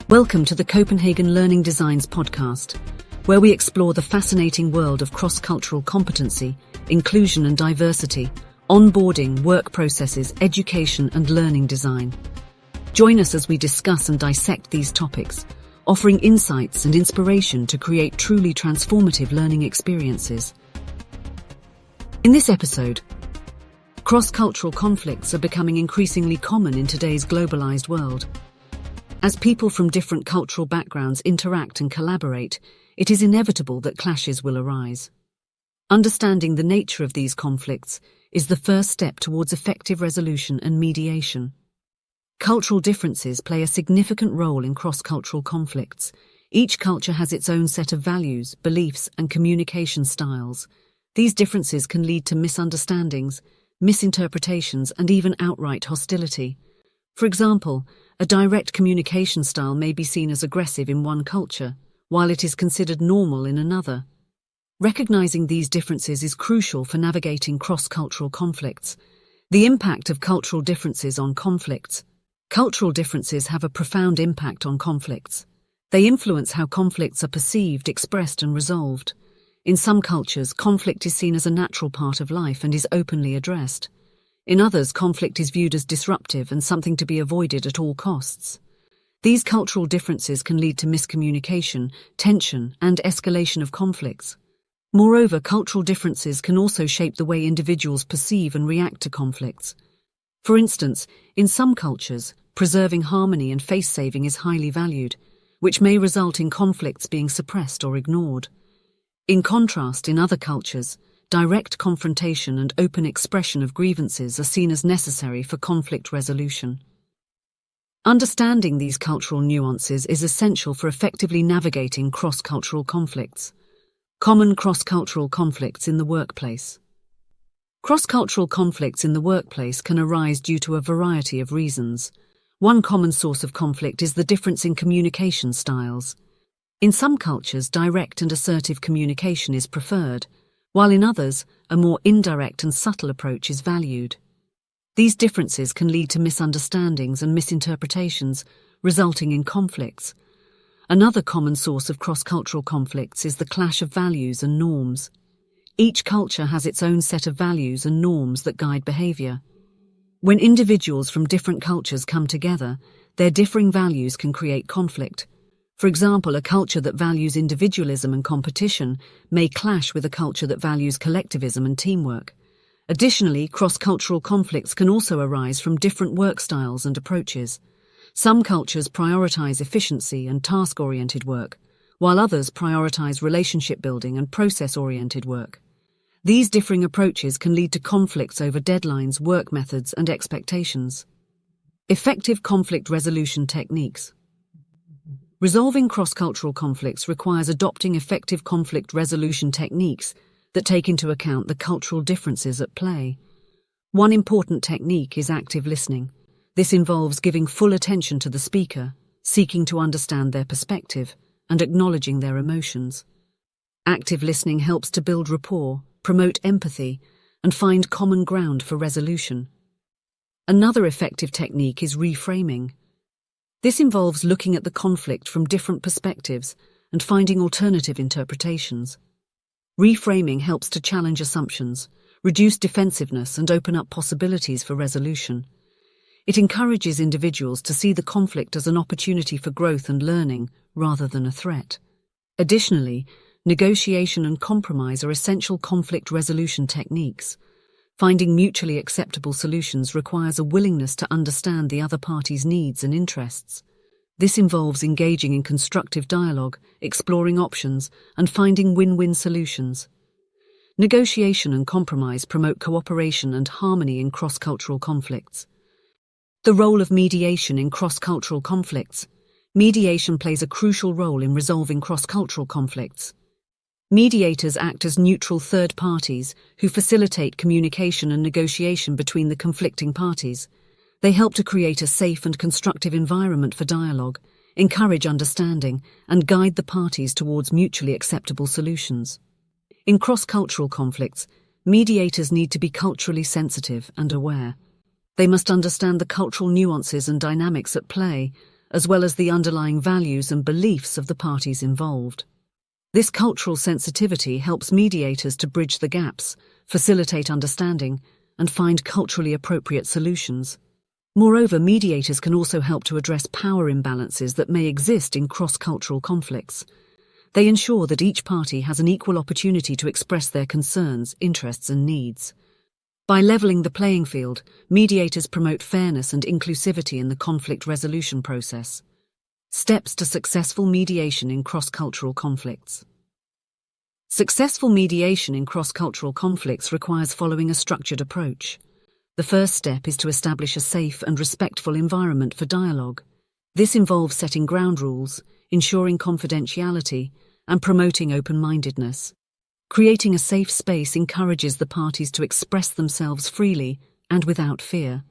Welcome to the Copenhagen Learning Designs podcast, where we explore the fascinating world of cross-cultural competency, inclusion and diversity, onboarding, work processes, education and learning design. Join us as we discuss and dissect these topics, offering insights and inspiration to create truly transformative learning experiences. In this episode, cross-cultural conflicts are becoming increasingly common in today's globalized world. As people from different cultural backgrounds interact and collaborate, it is inevitable that clashes will arise. Understanding the nature of these conflicts is the first step towards effective resolution and mediation. Cultural differences play a significant role in cross-cultural conflicts. Each culture has its own set of values, beliefs, and communication styles. These differences can lead to misunderstandings, misinterpretations, and even outright hostility. For example, a direct communication style may be seen as aggressive in one culture, while it is considered normal in another. Recognizing these differences is crucial for navigating cross-cultural conflicts. The impact of cultural differences on conflicts. Cultural differences have a profound impact on conflicts. They influence how conflicts are perceived, expressed, and resolved. In some cultures, conflict is seen as a natural part of life and is openly addressed. In others, conflict is viewed as disruptive and something to be avoided at all costs. These cultural differences can lead to miscommunication, tension, and escalation of conflicts. Moreover, cultural differences can also shape the way individuals perceive and react to conflicts. For instance, in some cultures, preserving harmony and face-saving is highly valued, which may result in conflicts being suppressed or ignored. In contrast, in other cultures, direct confrontation and open expression of grievances are seen as necessary for conflict resolution. Understanding these cultural nuances is essential for effectively navigating cross-cultural conflicts. Common cross-cultural conflicts in the workplace. Cross-cultural conflicts in the workplace can arise due to a variety of reasons. One common source of conflict is the difference in communication styles. In some cultures, direct and assertive communication is preferred, while in others, a more indirect and subtle approach is valued. These differences can lead to misunderstandings and misinterpretations, resulting in conflicts. Another common source of cross-cultural conflicts is the clash of values and norms. Each culture has its own set of values and norms that guide behavior. When individuals from different cultures come together, their differing values can create conflict. For example, a culture that values individualism and competition may clash with a culture that values collectivism and teamwork. Additionally, cross-cultural conflicts can also arise from different work styles and approaches. Some cultures prioritize efficiency and task-oriented work, while others prioritize relationship building and process-oriented work. These differing approaches can lead to conflicts over deadlines, work methods, and expectations. Effective conflict resolution techniques. Resolving cross-cultural conflicts requires adopting effective conflict resolution techniques that take into account the cultural differences at play. One important technique is active listening. This involves giving full attention to the speaker, seeking to understand their perspective, and acknowledging their emotions. Active listening helps to build rapport, promote empathy, and find common ground for resolution. Another effective technique is reframing. This involves looking at the conflict from different perspectives and finding alternative interpretations. Reframing helps to challenge assumptions, reduce defensiveness, and open up possibilities for resolution. It encourages individuals to see the conflict as an opportunity for growth and learning rather than a threat. Additionally, negotiation and compromise are essential conflict resolution techniques. Finding mutually acceptable solutions requires a willingness to understand the other party's needs and interests. This involves engaging in constructive dialogue, exploring options, and finding win-win solutions. Negotiation and compromise promote cooperation and harmony in cross-cultural conflicts. The role of mediation in cross-cultural conflicts. Mediation plays a crucial role in resolving cross-cultural conflicts. Mediators act as neutral third parties who facilitate communication and negotiation between the conflicting parties. They help to create a safe and constructive environment for dialogue, encourage understanding, and guide the parties towards mutually acceptable solutions. In cross-cultural conflicts, mediators need to be culturally sensitive and aware. They must understand the cultural nuances and dynamics at play, as well as the underlying values and beliefs of the parties involved. This cultural sensitivity helps mediators to bridge the gaps, facilitate understanding, and find culturally appropriate solutions. Moreover, mediators can also help to address power imbalances that may exist in cross-cultural conflicts. They ensure that each party has an equal opportunity to express their concerns, interests, and needs. By leveling the playing field, mediators promote fairness and inclusivity in the conflict resolution process. Steps to successful mediation in cross-cultural conflicts. Successful mediation in cross-cultural conflicts requires following a structured approach. The first step is to establish a safe and respectful environment for dialogue. This involves setting ground rules, ensuring confidentiality, and promoting open-mindedness. Creating a safe space encourages the parties to express themselves freely and without fear.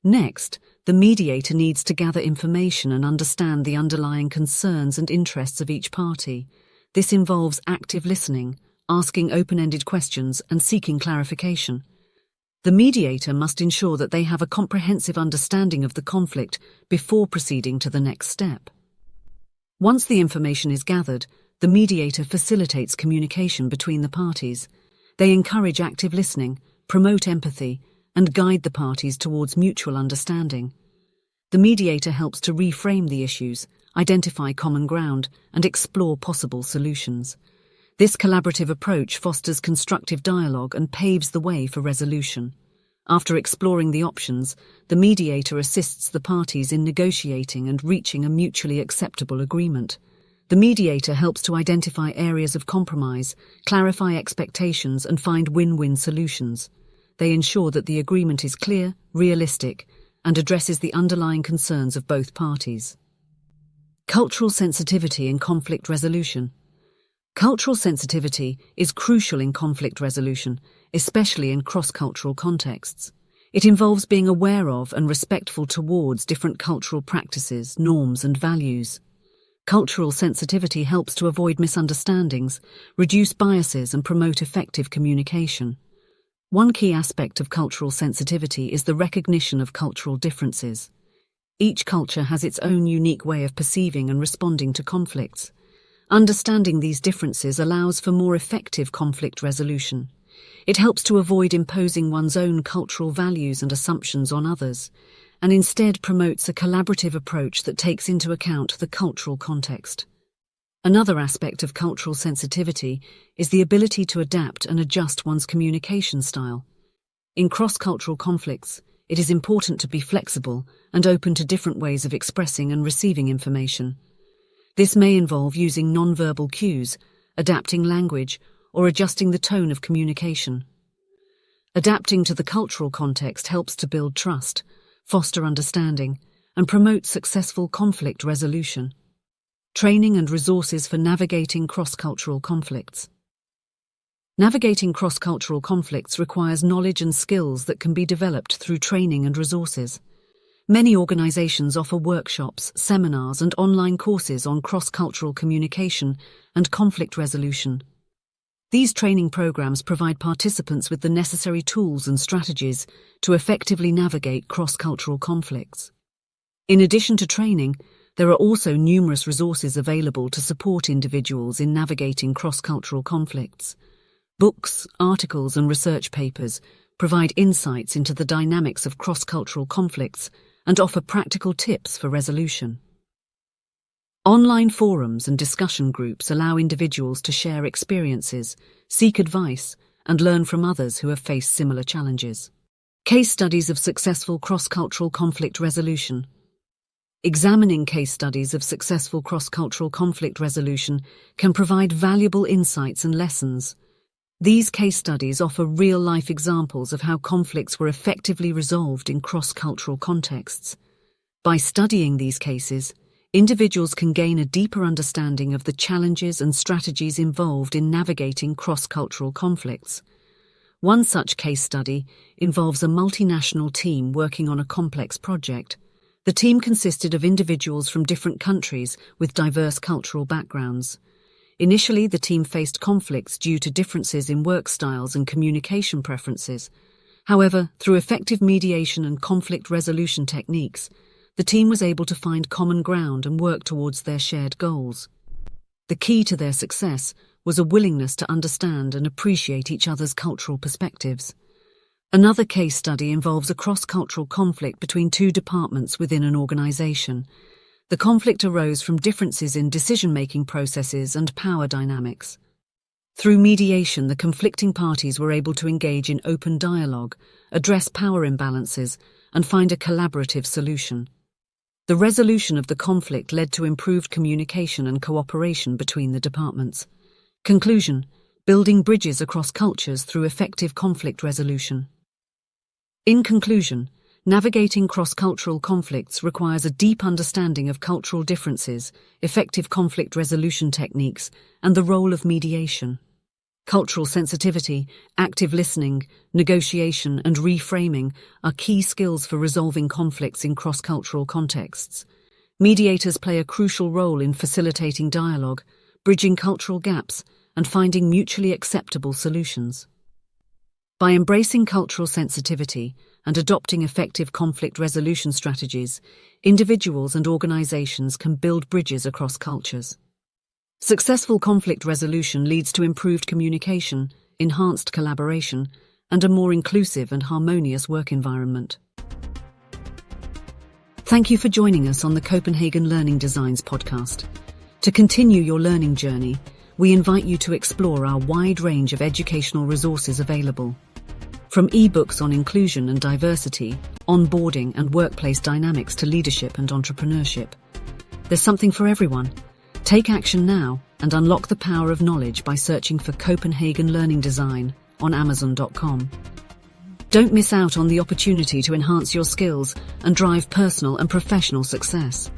Next, the mediator needs to gather information and understand the underlying concerns and interests of each party. This involves active listening, asking open-ended questions, and seeking clarification. The mediator must ensure that they have a comprehensive understanding of the conflict before proceeding to the next step. Once the information is gathered, the mediator facilitates communication between the parties. They encourage active listening, promote empathy, and guide the parties towards mutual understanding. The mediator helps to reframe the issues, identify common ground, and explore possible solutions. This collaborative approach fosters constructive dialogue and paves the way for resolution. After exploring the options, the mediator assists the parties in negotiating and reaching a mutually acceptable agreement. The mediator helps to identify areas of compromise, clarify expectations, and find win-win solutions. They ensure that the agreement is clear, realistic, and addresses the underlying concerns of both parties. Cultural sensitivity in conflict resolution. Cultural sensitivity is crucial in conflict resolution, especially in cross-cultural contexts. It involves being aware of and respectful towards different cultural practices, norms, and values. Cultural sensitivity helps to avoid misunderstandings, reduce biases, and promote effective communication. One key aspect of cultural sensitivity is the recognition of cultural differences. Each culture has its own unique way of perceiving and responding to conflicts. Understanding these differences allows for more effective conflict resolution. It helps to avoid imposing one's own cultural values and assumptions on others, and instead promotes a collaborative approach that takes into account the cultural context. Another aspect of cultural sensitivity is the ability to adapt and adjust one's communication style. In cross-cultural conflicts, it is important to be flexible and open to different ways of expressing and receiving information. This may involve using non-verbal cues, adapting language, or adjusting the tone of communication. Adapting to the cultural context helps to build trust, foster understanding, and promote successful conflict resolution. Training and resources for navigating cross-cultural conflicts. Navigating cross-cultural conflicts requires knowledge and skills that can be developed through training and resources. Many organizations offer workshops, seminars, and online courses on cross-cultural communication and conflict resolution. These training programs provide participants with the necessary tools and strategies to effectively navigate cross-cultural conflicts. In addition to training, there are also numerous resources available to support individuals in navigating cross-cultural conflicts. Books, articles, and research papers provide insights into the dynamics of cross-cultural conflicts and offer practical tips for resolution. Online forums and discussion groups allow individuals to share experiences, seek advice, and learn from others who have faced similar challenges. Case studies of successful cross-cultural conflict resolution. Examining case studies of successful cross-cultural conflict resolution can provide valuable insights and lessons. These case studies offer real-life examples of how conflicts were effectively resolved in cross-cultural contexts. By studying these cases, individuals can gain a deeper understanding of the challenges and strategies involved in navigating cross-cultural conflicts. One such case study involves a multinational team working on a complex project. The team consisted of individuals from different countries with diverse cultural backgrounds. Initially, the team faced conflicts due to differences in work styles and communication preferences. However, through effective mediation and conflict resolution techniques, the team was able to find common ground and work towards their shared goals. The key to their success was a willingness to understand and appreciate each other's cultural perspectives. Another case study involves a cross-cultural conflict between two departments within an organization. The conflict arose from differences in decision-making processes and power dynamics. Through mediation, the conflicting parties were able to engage in open dialogue, address power imbalances, and find a collaborative solution. The resolution of the conflict led to improved communication and cooperation between the departments. Conclusion: building bridges across cultures through effective conflict resolution. In conclusion, navigating cross-cultural conflicts requires a deep understanding of cultural differences, effective conflict resolution techniques, and the role of mediation. Cultural sensitivity, active listening, negotiation, and reframing are key skills for resolving conflicts in cross-cultural contexts. Mediators play a crucial role in facilitating dialogue, bridging cultural gaps, and finding mutually acceptable solutions. By embracing cultural sensitivity and adopting effective conflict resolution strategies, individuals and organizations can build bridges across cultures. Successful conflict resolution leads to improved communication, enhanced collaboration, and a more inclusive and harmonious work environment. Thank you for joining us on the Copenhagen Learning Designs podcast. To continue your learning journey, we invite you to explore our wide range of educational resources available. From ebooks on inclusion and diversity, onboarding and workplace dynamics to leadership and entrepreneurship. There's something for everyone. Take action now and unlock the power of knowledge by searching for Copenhagen Learning Design on Amazon.com. Don't miss out on the opportunity to enhance your skills and drive personal and professional success.